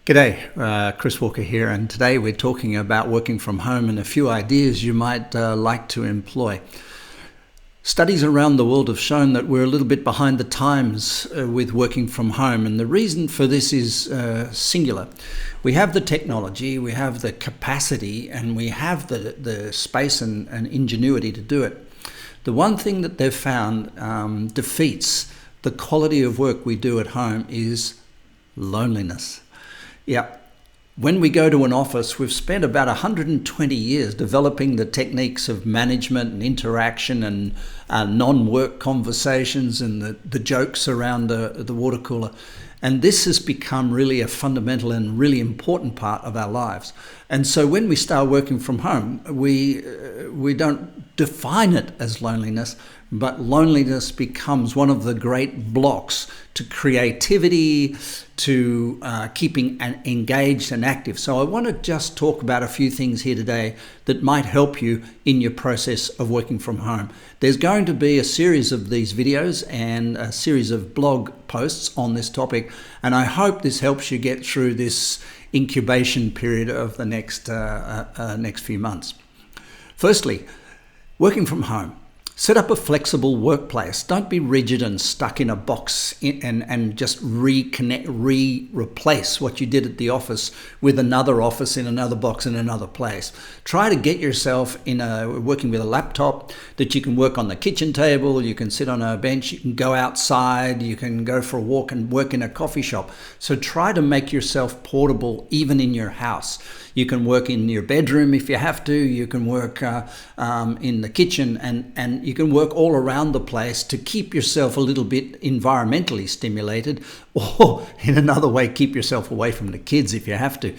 G'day, Chris Walker here, and today we're talking about working from home and a few ideas you might like to employ. Studies around the world have shown that we're a little bit behind the times with working from home, and the reason for this is singular. We have the technology, we have the capacity, and we have the space and ingenuity to do it. The one thing that they've found defeats the quality of work we do at home is loneliness. Yeah, when we go to an office, we've spent about 120 years developing the techniques of management and interaction and non-work conversations and the jokes around the water cooler. And this has become really a fundamental and really important part of our lives. And so when we start working from home, we don't define it as loneliness, but loneliness becomes one of the great blocks to creativity, to keeping engaged and active. So I want to just talk about a few things here today that might help you in your process of working from home. There's going to be a series of these videos and a series of blog posts on this topic, and I hope this helps you get through this incubation period of the next few months. Firstly, working from home. Set up a flexible workplace. Don't be rigid and stuck in a box and just replace what you did at the office with another office in another box in another place. Try to get yourself working with a laptop that you can work on the kitchen table, you can sit on a bench, you can go outside, you can go for a walk and work in a coffee shop. So try to make yourself portable even in your house. You can work in your bedroom if you have to, you can work in the kitchen, and you can work all around the place to keep yourself a little bit environmentally stimulated, or in another way, keep yourself away from the kids if you have to.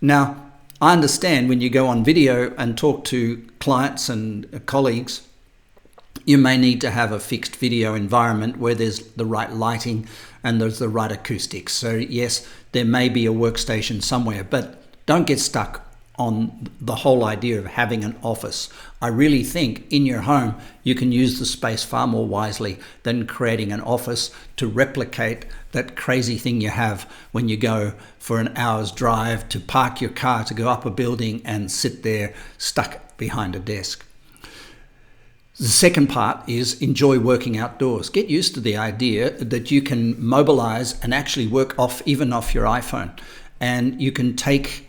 Now, I understand when you go on video and talk to clients and colleagues, you may need to have a fixed video environment where there's the right lighting and there's the right acoustics. So yes, there may be a workstation somewhere, but don't get stuck on the whole idea of having an office. I really think in your home, you can use the space far more wisely than creating an office to replicate that crazy thing you have when you go for an hour's drive to park your car to go up a building and sit there stuck behind a desk. The second part is enjoy working outdoors. Get used to the idea that you can mobilize and actually work even off your iPhone. And you can take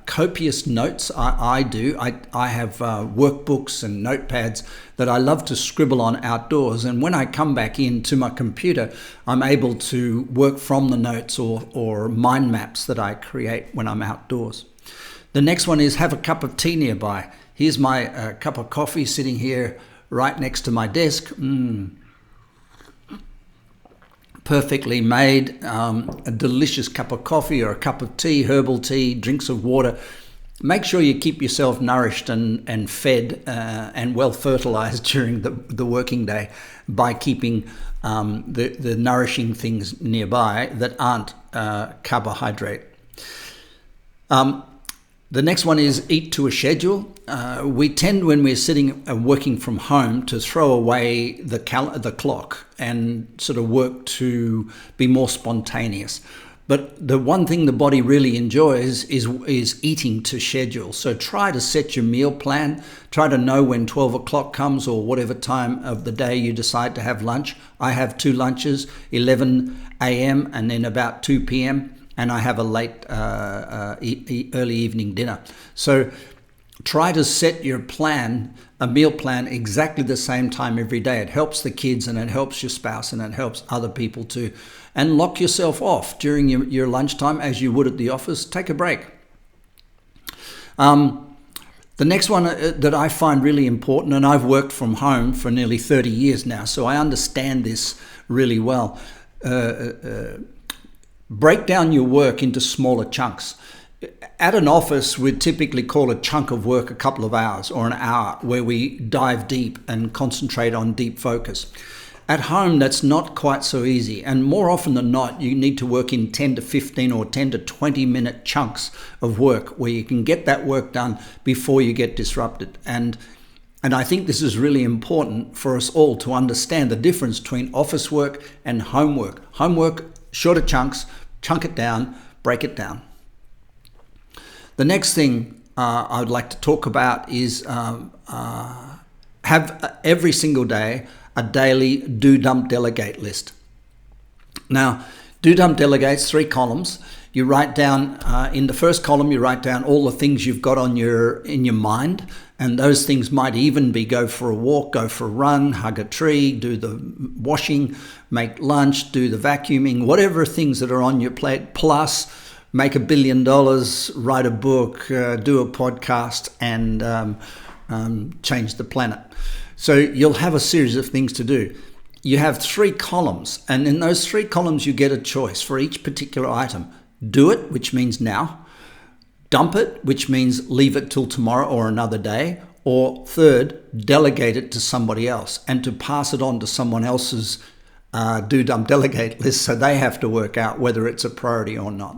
copious notes. I do. I have workbooks and notepads that I love to scribble on outdoors. And when I come back into my computer, I'm able to work from the notes or mind maps that I create when I'm outdoors. The next one is have a cup of tea nearby. Here's my cup of coffee sitting here right next to my desk. Perfectly made, a delicious cup of coffee or a cup of tea, herbal tea, drinks of water. Make sure you keep yourself nourished and fed and well fertilized during the working day by keeping the nourishing things nearby that aren't carbohydrate. The next one is eat to a schedule. We tend, when we're sitting working from home, to throw away the clock and sort of work to be more spontaneous. But the one thing the body really enjoys is eating to schedule. So try to set your meal plan. Try to know when 12 o'clock comes or whatever time of the day you decide to have lunch. I have two lunches, 11 a.m. and then about 2 p.m. and I have a late early evening dinner. So try to set your a meal plan exactly the same time every day. It helps the kids and it helps your spouse and it helps other people too. And lock yourself off during your lunchtime as you would at the office. Take a break. The next one that I find really important, and I've worked from home for nearly 30 years now, so I understand this really well. Break down your work into smaller chunks. At an office, we'd typically call a chunk of work a couple of hours or an hour, where we dive deep and concentrate on deep focus. At home, that's not quite so easy. And more often than not, you need to work in 10 to 15 or 10 to 20 minute chunks of work where you can get that work done before you get disrupted. And I think this is really important for us all to understand the difference between office work and homework. Homework, shorter chunks, chunk it down, break it down. The next thing I would like to talk about is have every single day a daily do, dump, delegate list. Now, do, dump, delegate's 3 columns. You write down, in the first column, you write down all the things you've got in your mind. And those things might even be go for a walk, go for a run, hug a tree, do the washing, make lunch, do the vacuuming, whatever things that are on your plate, plus make $1 billion, write a book, do a podcast, and change the planet. So you'll have a series of things to do. You have 3 columns, and in those 3 columns you get a choice for each particular item. Do it, which means now. Dump it, which means leave it till tomorrow or another day. Or third, delegate it to somebody else and to pass it on to someone else's do, dump, delegate list, so they have to work out whether it's a priority or not.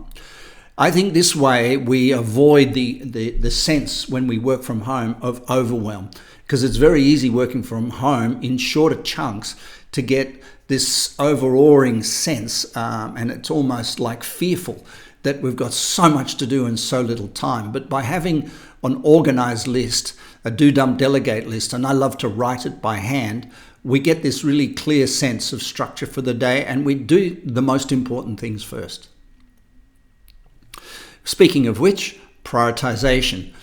I think this way we avoid the sense when we work from home of overwhelm, because it's very easy working from home in shorter chunks to get this overawing sense, and it's almost like fearful that we've got so much to do in so little time. But by having an organized list, a do, dump, delegate list, and I love to write it by hand, we get this really clear sense of structure for the day, and we do the most important things first. Speaking of which, prioritization.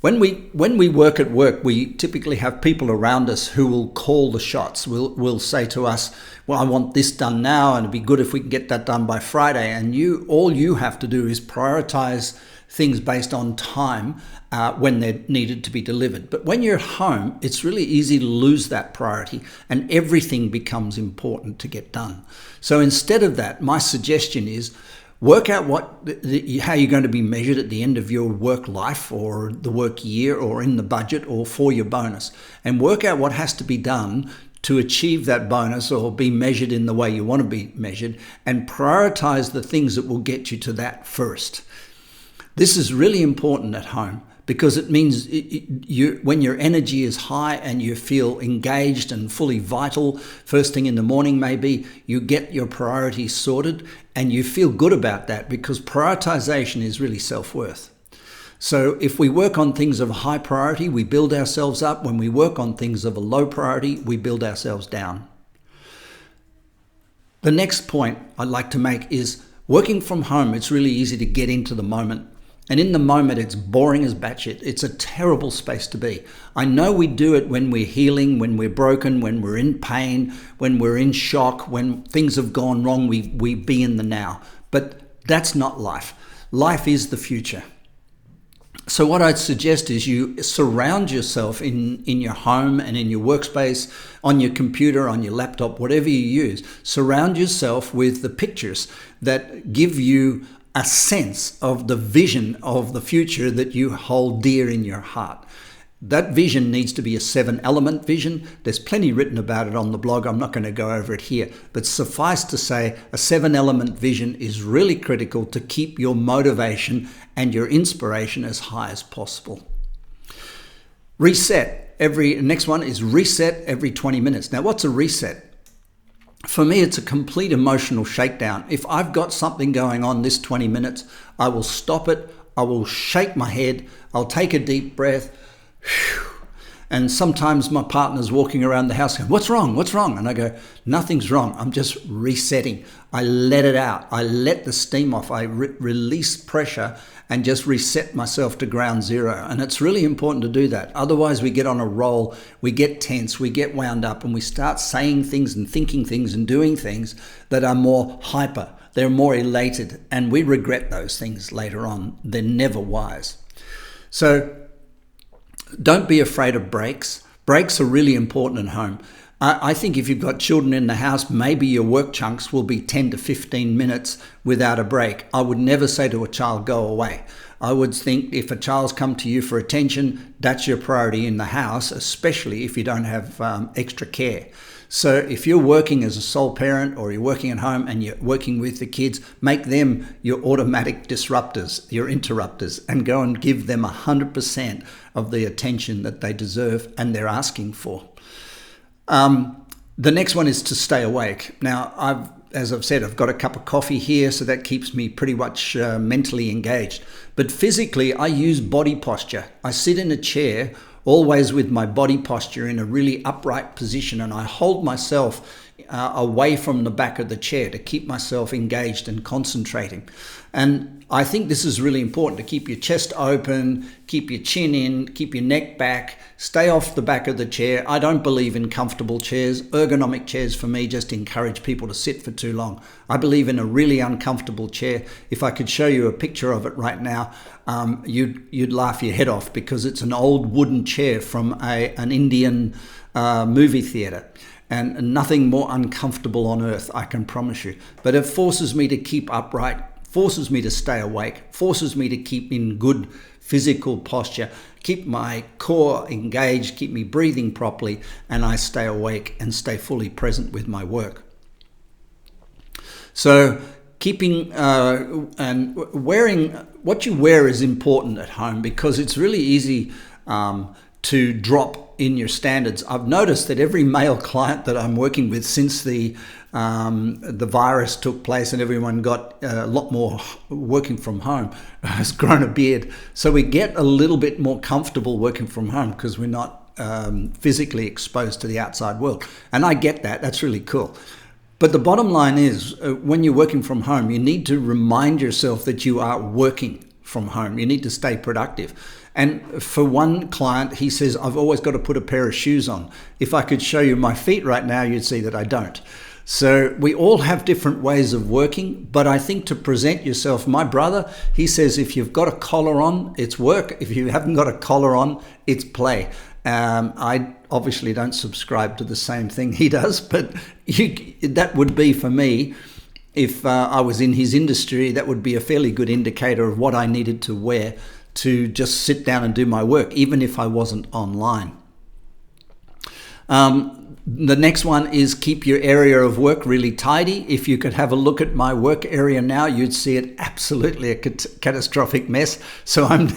When we work at work, we typically have people around us who will call the shots. Will say to us, well, I want this done now, and it'd be good if we can get that done by Friday. And all you have to do is prioritize things based on time when they're needed to be delivered. But when you're at home, it's really easy to lose that priority, and everything becomes important to get done. So instead of that, my suggestion is, work out how you're going to be measured at the end of your work life or the work year or in the budget or for your bonus, and work out what has to be done to achieve that bonus or be measured in the way you want to be measured, and prioritize the things that will get you to that first. This is really important at home, because it means when your energy is high and you feel engaged and fully vital, first thing in the morning maybe, you get your priorities sorted and you feel good about that, because prioritization is really self-worth. So if we work on things of high priority, we build ourselves up. When we work on things of a low priority, we build ourselves down. The next point I'd like to make is, working from home, it's really easy to get into the moment. And in the moment, it's boring as batshit. It's a terrible space to be. I know we do it when we're healing, when we're broken, when we're in pain, when we're in shock, when things have gone wrong, we be in the now. But that's not life. Life is the future. So what I'd suggest is you surround yourself in your home and in your workspace, on your computer, on your laptop, whatever you use. Surround yourself with the pictures that give you a sense of the vision of the future that you hold dear in your heart. That vision needs to be a 7-element vision. There's plenty written about it on the blog. I'm not going to go over it here. But suffice to say, a 7-element vision is really critical to keep your motivation and your inspiration as high as possible. Next one is reset every 20 minutes. Now, what's a reset? For me, it's a complete emotional shakedown. If I've got something going on this 20 minutes, I will stop it. I will shake my head. I'll take a deep breath. And sometimes my partner's walking around the house going, what's wrong? What's wrong? And I go, nothing's wrong. I'm just resetting. I let it out. I let the steam off. I release pressure and just reset myself to ground zero. And it's really important to do that. Otherwise, we get on a roll, we get tense, we get wound up, and we start saying things and thinking things and doing things that are more hyper. They're more elated, and we regret those things later on. They're never wise. So don't be afraid of breaks. Breaks are really important at home. I think if you've got children in the house, maybe your work chunks will be 10 to 15 minutes without a break. I would never say to a child, go away. I would think if a child's come to you for attention, that's your priority in the house, especially if you don't have extra care. So if you're working as a sole parent or you're working at home and you're working with the kids, make them your automatic disruptors, your interrupters, and go and give them 100% of the attention that they deserve and they're asking for. The next one is to stay awake. Now, as I've said, I've got a cup of coffee here, so that keeps me pretty much mentally engaged. But physically, I use body posture. I sit in a chair, always with my body posture in a really upright position, and I hold myself away from the back of the chair to keep myself engaged and concentrating. And I think this is really important, to keep your chest open, keep your chin in, keep your neck back, stay off the back of the chair. I don't believe in comfortable chairs. Ergonomic chairs for me just encourage people to sit for too long. I believe in a really uncomfortable chair. If I could show you a picture of it right now, you'd laugh your head off, because it's an old wooden chair from an Indian movie theater. And nothing more uncomfortable on earth, I can promise you. But it forces me to keep upright, forces me to stay awake, forces me to keep in good physical posture, keep my core engaged, keep me breathing properly, and I stay awake and stay fully present with my work. So keeping and wearing, what you wear is important at home, because it's really easy to drop in your standards. I've noticed that every male client that I'm working with since the virus took place and everyone got a lot more working from home has grown a beard. So we get a little bit more comfortable working from home because we're not physically exposed to the outside world. And I get that. That's really cool. But the bottom line is, when you're working from home, you need to remind yourself that you are working from home. You need to stay productive. And for one client, he says, I've always got to put a pair of shoes on. If I could show you my feet right now, you'd see that I don't. So we all have different ways of working, but I think to present yourself, my brother, he says, if you've got a collar on, it's work. If you haven't got a collar on, it's play. I obviously don't subscribe to the same thing he does, but that would be for me. If I was in his industry, that would be a fairly good indicator of what I needed to wear to just sit down and do my work, even if I wasn't online. The next one is keep your area of work really tidy. If you could have a look at my work area now, you'd see it absolutely a catastrophic mess. So I'm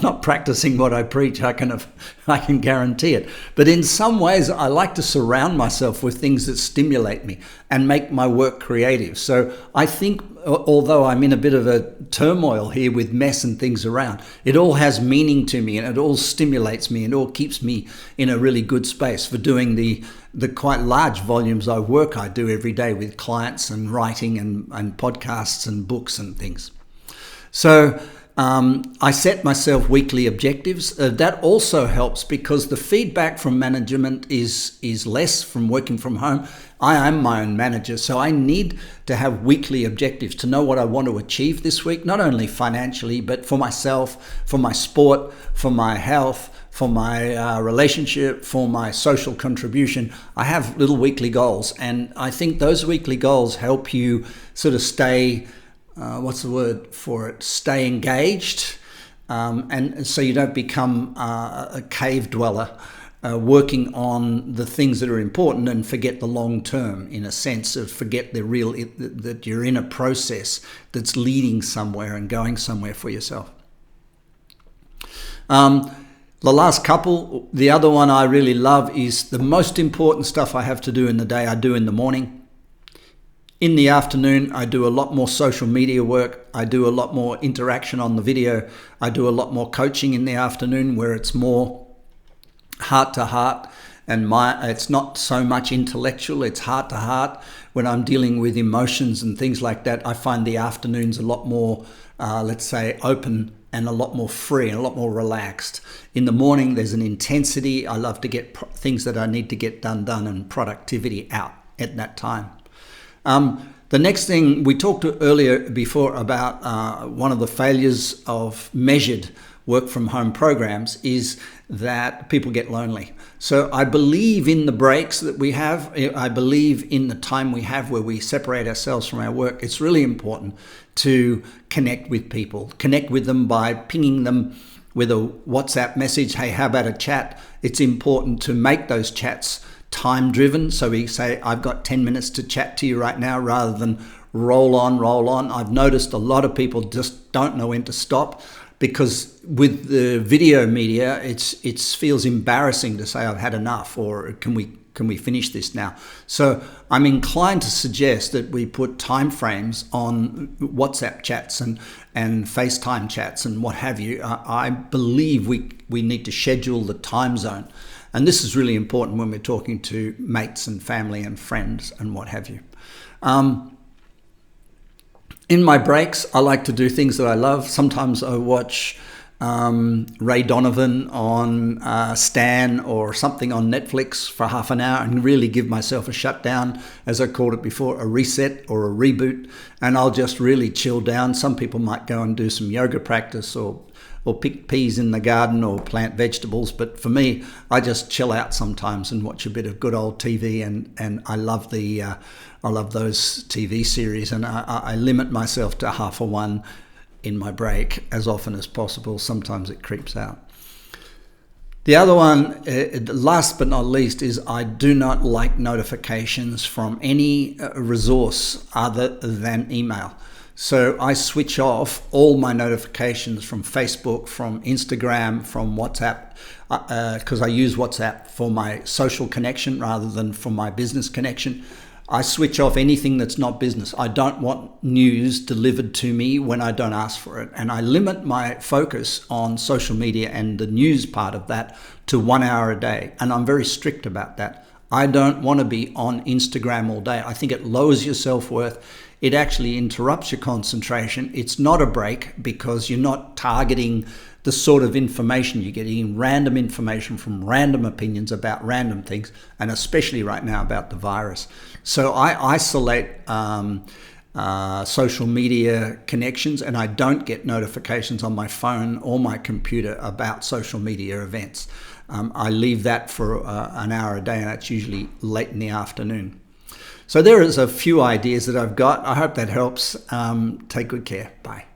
not practicing what I preach. I can guarantee it. But in some ways, I like to surround myself with things that stimulate me and make my work creative. So I think, although I'm in a bit of a turmoil here with mess and things around, it all has meaning to me, and it all stimulates me, and it all keeps me in a really good space for doing the quite large volumes of work I do every day with clients and writing and podcasts and books and things. So I set myself weekly objectives. That also helps, because the feedback from management is less from working from home. I am my own manager, so I need to have weekly objectives to know what I want to achieve this week, not only financially, but for myself, for my sport, for my health, for my relationship, for my social contribution. I have little weekly goals, and I think those weekly goals help you sort of stay, stay engaged, and so you don't become a cave dweller, working on the things that are important and forget the long term, in a sense of forget that you're in a process that's leading somewhere and going somewhere for yourself. The last couple, the other one I really love is the most important stuff I have to do in the day, I do in the morning. In the afternoon, I do a lot more social media work. I do a lot more interaction on the video. I do a lot more coaching in the afternoon, where it's more heart to heart, and it's not so much intellectual, it's heart to heart. When I'm dealing with emotions and things like that, I find the afternoons a lot more, let's say, open and a lot more free and a lot more relaxed. In the morning, there's an intensity. I love to get things that I need to get done and productivity out at that time. The next thing we talked earlier before about one of the failures of measured work from home programs is that people get lonely. So I believe in the breaks that we have. I believe in the time we have where we separate ourselves from our work. It's really important to connect with people. Connect with them by pinging them with a WhatsApp message. Hey, how about a chat? It's important to make those chats time driven. So we say, I've got 10 minutes to chat to you right now, rather than roll on. I've noticed a lot of people just don't know when to stop, because with the video media, it feels embarrassing to say I've had enough, or can we we finish this now? So I'm inclined to suggest that we put time frames on WhatsApp chats and FaceTime chats and what have you. I believe we need to schedule the time zone. And this is really important when we're talking to mates and family and friends and what have you. In my breaks, I like to do things that I love. Sometimes I watch Ray Donovan on Stan or something on Netflix for half an hour and really give myself a shutdown, as I called it before, a reset or a reboot, and I'll just really chill down. Some people might go and do some yoga practice or pick peas in the garden or plant vegetables, but for me, I just chill out sometimes and watch a bit of good old TV, and I love those TV series, and I limit myself to half a one in my break as often as possible. Sometimes it creeps out. The other one, last but not least, is I do not like notifications from any resource other than email. So I switch off all my notifications from Facebook, from Instagram, from WhatsApp, because I use WhatsApp for my social connection rather than for my business connection. I switch off anything that's not business. I don't want news delivered to me when I don't ask for it. And I limit my focus on social media and the news part of that to 1 hour a day. And I'm very strict about that. I don't want to be on Instagram all day. I think it lowers your self-worth. It actually interrupts your concentration. It's not a break because you're not targeting the sort of information. You're getting random information from random opinions about random things, and especially right now about the virus. So I isolate social media connections, and I don't get notifications on my phone or my computer about social media events. I leave that for an hour a day, and that's usually late in the afternoon. So there is a few ideas that I've got. I hope that helps. Take good care. Bye.